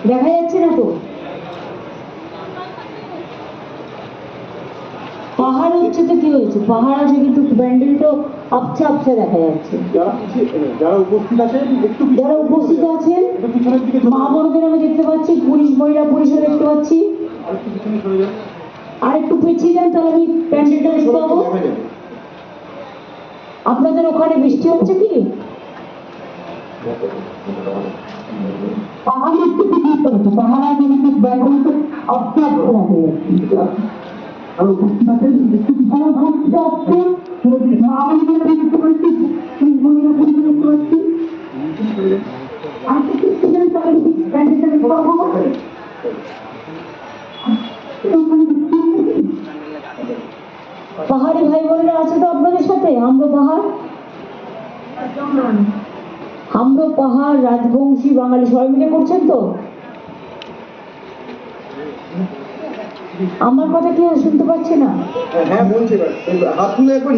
দেখা যাচ্ছে না তো? পাহাড় হচ্ছে তো কি হয়েছে, পাহাড় আছে কিন্তু ব্যান্ডেল তো আবছা আবছা দেখা যাচ্ছে। যারা উপস্থিত আছেন যারা উপস্থিত আছেন একটু পিছনের দিকে মা বোনদের আমি দেখতে পাচ্ছি, পুলিশ মহিলা পুলিশও দেখতে পাচ্ছি। আরেকটু পিছনে সরে যান। আর একটু পিছিয়ে যান, তাহলে আমি প্যান্ডেলটা দেখতে পাবো। দেখা যাবে। আপনাদের ওখানে বৃষ্টি হচ্ছে কি? পাহাড় একটু পিছিয়ে পড়েছে, পাহাড় কিন্তু ব্যান্ডেলটা আবছা আবছা দেখা যাচ্ছে। আর উপস্থিত আছেন একটু পিছনে ঘুরতে আসছে, মা বোনদের দেখতে পাচ্ছি, পুলিশ মহিলা পুলিশও দেখতে পাচ্ছি। আর একটু পিছিয়ে যান, তাহলে প্যান্ডেলটা দেখতে পাবো। পাহাড়ি ভাই বোনেরা আছে তো আপনাদের সাথে? আমরা পাহাড়, আমরা পাহাড় রাজবংশী বাঙালি সবাই মিলে করছেন তো? আমার কথা কি শুনতে পাচ্ছে না? হ্যাঁ বলছি, হাত তুলে একবার